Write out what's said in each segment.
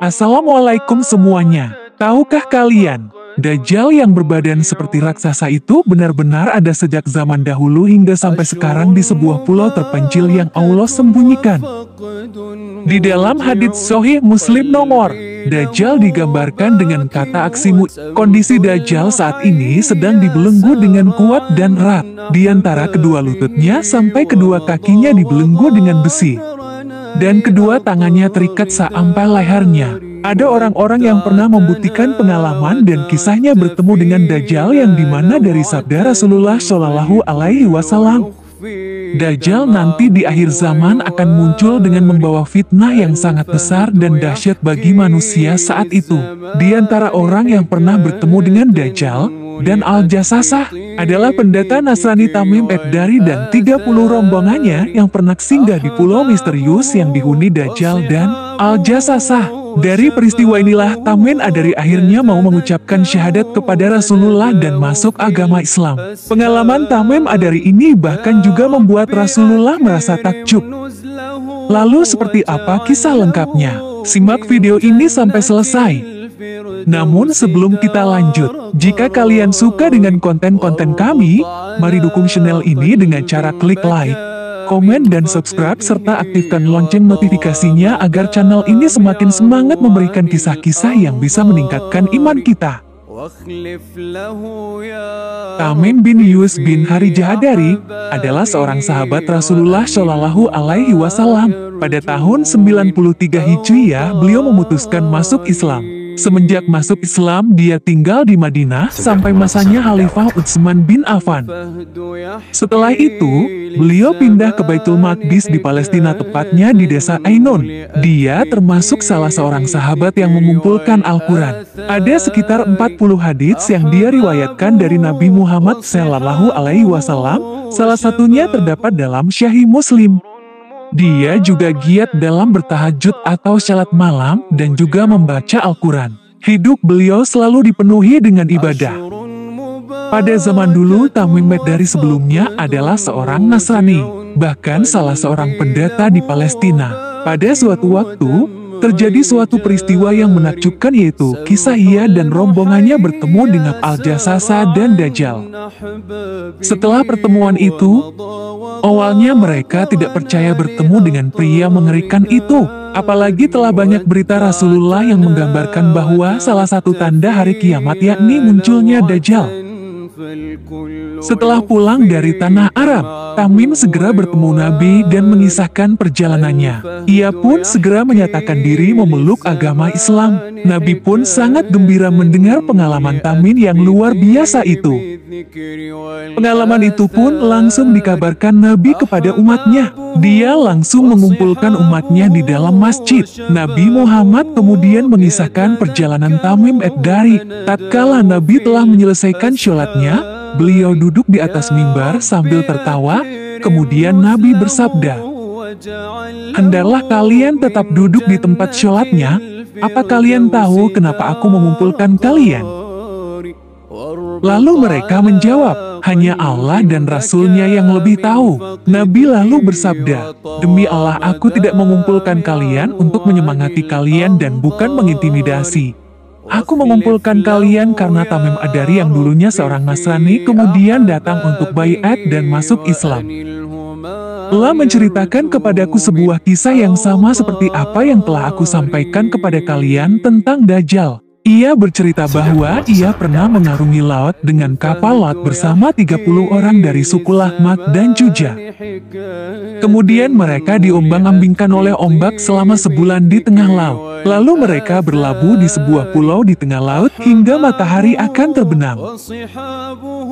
Assalamualaikum semuanya. Tahukah kalian, Dajjal yang berbadan seperti raksasa itu benar-benar ada sejak zaman dahulu hingga sampai sekarang di sebuah pulau terpencil yang Allah sembunyikan. Di dalam hadits Sahih Muslim nomor, Dajjal digambarkan dengan kata aksimu. Kondisi Dajjal saat ini sedang dibelenggu dengan kuat dan erat. Di antara kedua lututnya sampai kedua kakinya dibelenggu dengan besi. Dan kedua tangannya terikat sampai lehernya. Ada orang-orang yang pernah membuktikan pengalaman dan kisahnya bertemu dengan Dajjal yang dimana dari sabda Rasulullah Shallallahu Alaihi Wasallam, Dajjal nanti di akhir zaman akan muncul dengan membawa fitnah yang sangat besar dan dahsyat bagi manusia saat itu. Di antara orang yang pernah bertemu dengan Dajjal dan Al-Jassasah adalah pendeta Nasrani Tamim Ad-Dari dan 30 rombongannya yang pernah singgah di pulau misterius yang dihuni Dajjal dan Al-Jassasah. Dari peristiwa inilah Tamim Ad-Dari akhirnya mau mengucapkan syahadat kepada Rasulullah dan masuk agama Islam. Pengalaman Tamim Ad-Dari ini bahkan juga membuat Rasulullah merasa takjub. Lalu seperti apa kisah lengkapnya? Simak video ini sampai selesai. Namun sebelum kita lanjut, jika kalian suka dengan konten-konten kami, mari dukung channel ini dengan cara klik like, komen dan subscribe serta aktifkan lonceng notifikasinya agar channel ini semakin semangat memberikan kisah-kisah yang bisa meningkatkan iman kita. Tamim bin Yus bin Harijah Ad-Dari adalah seorang sahabat Rasulullah Shallallahu Alaihi Wasallam. Pada tahun 93 Hijriah, beliau memutuskan masuk Islam. Semenjak masuk Islam, dia tinggal di Madinah sampai masanya Khalifah Utsman bin Affan. Setelah itu, beliau pindah ke Baitul Maqdis di Palestina, tepatnya di desa Ainun. Dia termasuk salah seorang sahabat yang mengumpulkan Al-Quran. Ada sekitar 40 hadits yang dia riwayatkan dari Nabi Muhammad Shallallahu Alaihi Wasallam. Salah satunya terdapat dalam Sahih Muslim. Dia juga giat dalam bertahajud atau salat malam dan juga membaca Al-Quran. Hidup beliau selalu dipenuhi dengan ibadah. Pada zaman dulu, Tamim Ad-Dari sebelumnya adalah seorang Nasrani, bahkan salah seorang pendeta di Palestina. Pada suatu waktu, terjadi suatu peristiwa yang menakjubkan, yaitu kisah ia dan rombongannya bertemu dengan Al-Jassasah dan Dajjal. Setelah pertemuan itu, awalnya mereka tidak percaya bertemu dengan pria mengerikan itu. Apalagi telah banyak berita Rasulullah yang menggambarkan bahwa salah satu tanda hari kiamat yakni munculnya Dajjal. Setelah pulang dari tanah Arab, Tamim segera bertemu Nabi dan mengisahkan perjalanannya. Ia pun segera menyatakan diri memeluk agama Islam. Nabi pun sangat gembira mendengar pengalaman Tamim yang luar biasa itu. Pengalaman itu pun langsung dikabarkan Nabi kepada umatnya. Dia langsung mengumpulkan umatnya di dalam masjid. Nabi Muhammad kemudian mengisahkan perjalanan Tamim Ad-Dari. Tatkala Nabi telah menyelesaikan sholatnya, beliau duduk di atas mimbar sambil tertawa. Kemudian Nabi bersabda, "Hendaklah kalian tetap duduk di tempat sholatnya. Apa kalian tahu kenapa aku mengumpulkan kalian?" Lalu mereka menjawab, "Hanya Allah dan Rasulnya yang lebih tahu." Nabi lalu bersabda, "Demi Allah, aku tidak mengumpulkan kalian untuk menyemangati kalian dan bukan mengintimidasi. Aku mengumpulkan kalian karena Tamim Ad-Dari yang dulunya seorang Nasrani kemudian datang untuk baiat dan masuk Islam. Telah menceritakan kepadaku sebuah kisah yang sama seperti apa yang telah aku sampaikan kepada kalian tentang Dajjal. Ia bercerita bahwa ia pernah mengarungi laut dengan kapal laut bersama 30 orang dari suku Lahmak dan Juja. Kemudian mereka diombang-ambingkan oleh ombak selama sebulan di tengah laut. Lalu mereka berlabuh di sebuah pulau di tengah laut hingga matahari akan terbenam.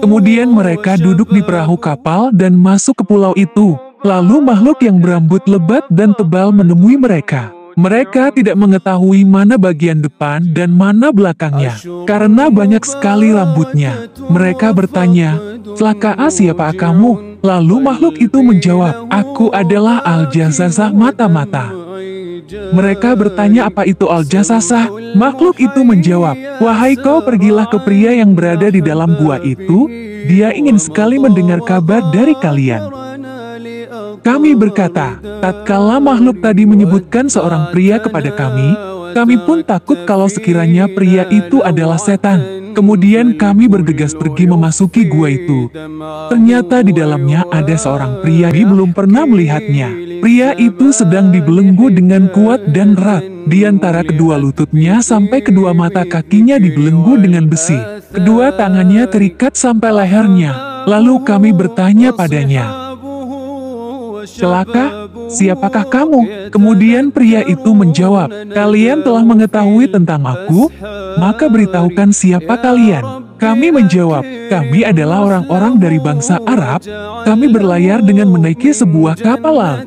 Kemudian mereka duduk di perahu kapal dan masuk ke pulau itu. Lalu makhluk yang berambut lebat dan tebal menemui mereka. Mereka tidak mengetahui mana bagian depan dan mana belakangnya, karena banyak sekali rambutnya. Mereka bertanya, "Celaka, siapa kamu?" Lalu makhluk itu menjawab, "Aku adalah Al-Jassasah mata-mata." Mereka bertanya, "Apa itu Al-Jassasah?" Makhluk itu menjawab, "Wahai kau, pergilah ke pria yang berada di dalam gua itu. Dia ingin sekali mendengar kabar dari kalian." Kami berkata, tatkala makhluk tadi menyebutkan seorang pria kepada kami, Kami pun takut kalau sekiranya pria itu adalah setan. Kemudian kami bergegas pergi memasuki gua itu. Ternyata di dalamnya ada seorang pria yang belum pernah melihatnya. Pria itu sedang dibelenggu dengan kuat dan erat. Di antara kedua lututnya sampai kedua mata kakinya dibelenggu dengan besi. Kedua tangannya terikat sampai lehernya. Lalu kami bertanya padanya, "Celaka, siapakah kamu?" Kemudian pria itu menjawab, "Kalian telah mengetahui tentang aku, maka beritahukan siapa kalian." Kami menjawab, "Kami adalah orang-orang dari bangsa Arab. Kami berlayar dengan menaiki sebuah kapal laut.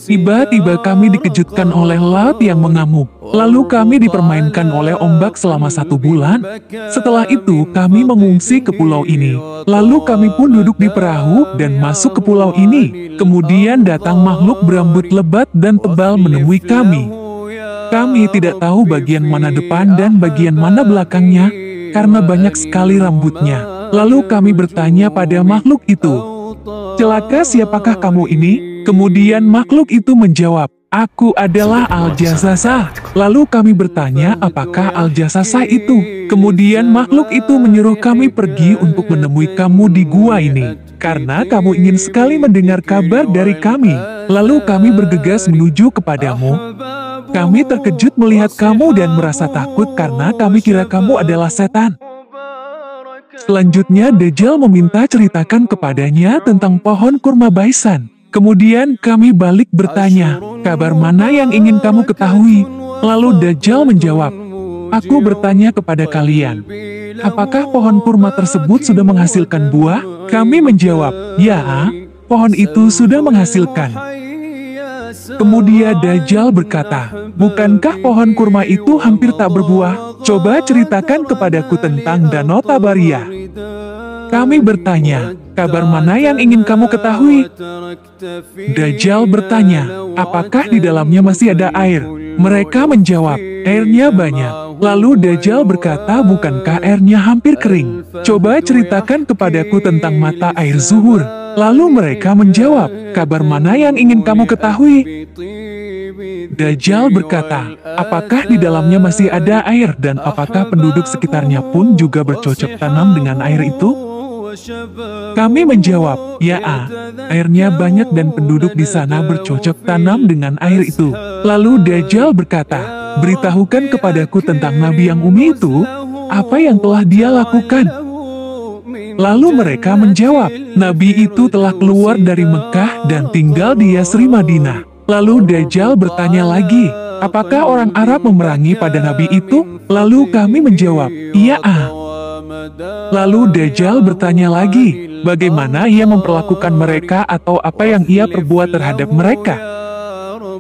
Tiba-tiba kami dikejutkan oleh laut yang mengamuk. Lalu kami dipermainkan oleh ombak selama 1 bulan. Setelah itu kami mengungsi ke pulau ini. Lalu kami pun duduk di perahu dan masuk ke pulau ini. Kemudian datang makhluk berambut lebat dan tebal menemui kami. Kami tidak tahu bagian mana depan dan bagian mana belakangnya, karena banyak sekali rambutnya. Lalu kami bertanya pada makhluk itu, "Celaka, siapakah kamu ini?" Kemudian makhluk itu menjawab, "Aku adalah Al-Jasasa." Lalu kami bertanya, "Apakah Al-Jasasa itu?" Kemudian makhluk itu menyuruh kami pergi untuk menemui kamu di gua ini, karena kamu ingin sekali mendengar kabar dari kami. Lalu kami bergegas menuju kepadamu. Kami terkejut melihat kamu dan merasa takut karena kami kira kamu adalah setan. Selanjutnya Dajjal meminta ceritakan kepadanya tentang pohon kurma Baisan. Kemudian kami balik bertanya, "Kabar mana yang ingin kamu ketahui?" Lalu Dajjal menjawab, "Aku bertanya kepada kalian, apakah pohon kurma tersebut sudah menghasilkan buah?" Kami menjawab, "Ya, pohon itu sudah menghasilkan." Kemudian Dajjal berkata, "Bukankah pohon kurma itu hampir tak berbuah? Coba ceritakan kepadaku tentang Danau Tabaria." Kami bertanya, "Kabar mana yang ingin kamu ketahui?" Dajjal bertanya, "Apakah di dalamnya masih ada air?" Mereka menjawab, "Airnya banyak." Lalu Dajjal berkata, "Bukankah airnya hampir kering? Coba ceritakan kepadaku tentang mata air zuhur." Lalu mereka menjawab, "Kabar mana yang ingin kamu ketahui?" Dajjal berkata, "Apakah di dalamnya masih ada air dan apakah penduduk sekitarnya pun juga bercocok tanam dengan air itu?" Kami menjawab, "Ya, airnya banyak dan penduduk di sana bercocok tanam dengan air itu." Lalu Dajjal berkata, "Beritahukan kepadaku tentang Nabi yang umi itu, apa yang telah dia lakukan?" Lalu mereka menjawab, "Nabi itu telah keluar dari Mekah dan tinggal di Yasri Madinah." Lalu Dajjal bertanya lagi, "Apakah orang Arab memerangi pada Nabi itu?" Lalu kami menjawab, "Iya." Lalu Dajjal bertanya lagi, "Bagaimana ia memperlakukan mereka atau apa yang ia perbuat terhadap mereka?"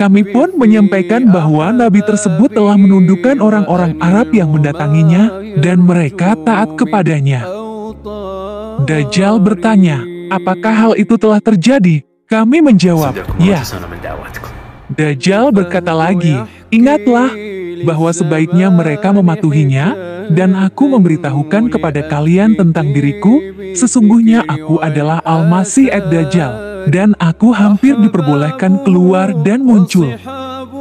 Kami pun menyampaikan bahwa Nabi tersebut telah menundukkan orang-orang Arab yang mendatanginya, dan mereka taat kepadanya. Dajjal bertanya, "Apakah hal itu telah terjadi?" Kami menjawab, "Ya." Dajjal berkata lagi, "Ingatlah bahwa sebaiknya mereka mematuhinya, dan aku memberitahukan kepada kalian tentang diriku, sesungguhnya aku adalah Al-Masih ad-Dajjal, dan aku hampir diperbolehkan keluar dan muncul.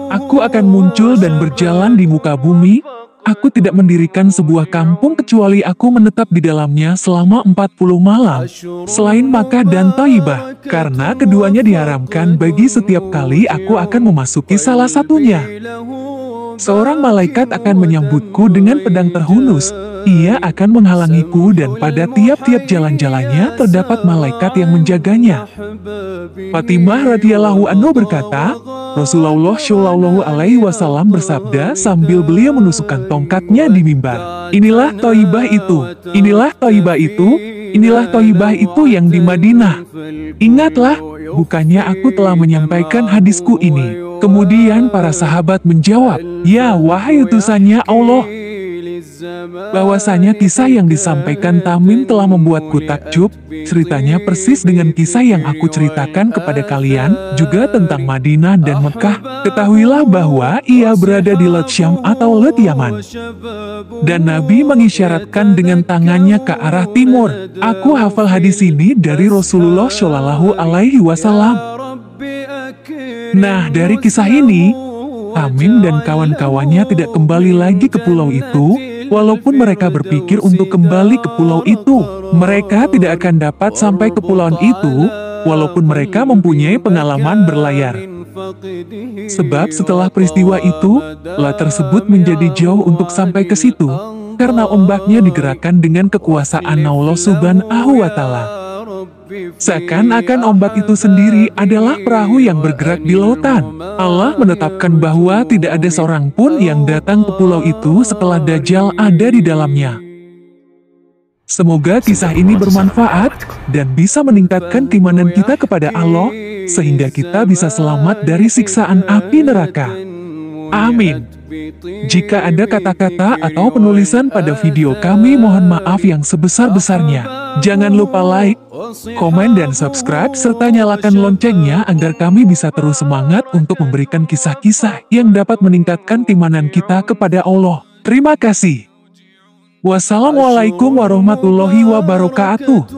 Aku akan muncul dan berjalan di muka bumi. Aku tidak mendirikan sebuah kampung kecuali aku menetap di dalamnya selama 40 malam, selain Makkah dan Thaibah, karena keduanya diharamkan bagi setiap kali aku akan memasuki salah satunya. Seorang malaikat akan menyambutku dengan pedang terhunus. Ia akan menghalangiku dan pada tiap-tiap jalan-jalannya terdapat malaikat yang menjaganya." Fatimah radhiyallahu anhu berkata, Rasulullah Shallallahu Alaihi Wasallam bersabda sambil beliau menusukkan tongkatnya di mimbar, "Inilah Thaibah itu, inilah Thaibah itu, inilah Thaibah itu yang di Madinah. Ingatlah, bukannya aku telah menyampaikan hadisku ini?" Kemudian para sahabat menjawab, "Ya wahai utusannya Allah, bahwasanya kisah yang disampaikan Tamim telah membuatku takjub. Ceritanya persis dengan kisah yang aku ceritakan kepada kalian, juga tentang Madinah dan Mekah. Ketahuilah bahwa ia berada di Lat Syam atau Lat Yaman." Dan Nabi mengisyaratkan dengan tangannya ke arah timur. Aku hafal hadis ini dari Rasulullah Shallallahu Alaihi Wasallam. Nah, dari kisah ini, Tamim dan kawan-kawannya tidak kembali lagi ke pulau itu, walaupun mereka berpikir untuk kembali ke pulau itu. Mereka tidak akan dapat sampai ke pulau itu, walaupun mereka mempunyai pengalaman berlayar. Sebab setelah peristiwa itu, la tersebut menjadi jauh untuk sampai ke situ, karena ombaknya digerakkan dengan kekuasaan Allah Subhanahu wa Ta'ala. Seakan-akan ombak itu sendiri adalah perahu yang bergerak di lautan. Allah menetapkan bahwa tidak ada seorang pun yang datang ke pulau itu setelah Dajjal ada di dalamnya. Semoga kisah ini bermanfaat dan bisa meningkatkan keimanan kita kepada Allah, sehingga kita bisa selamat dari siksaan api neraka. Amin. Jika ada kata-kata atau penulisan pada video kami, mohon maaf yang sebesar-besarnya. Jangan lupa like, komen, dan subscribe, serta nyalakan loncengnya agar kami bisa terus semangat untuk memberikan kisah-kisah yang dapat meningkatkan keimanan kita kepada Allah. Terima kasih. Wassalamualaikum warahmatullahi wabarakatuh.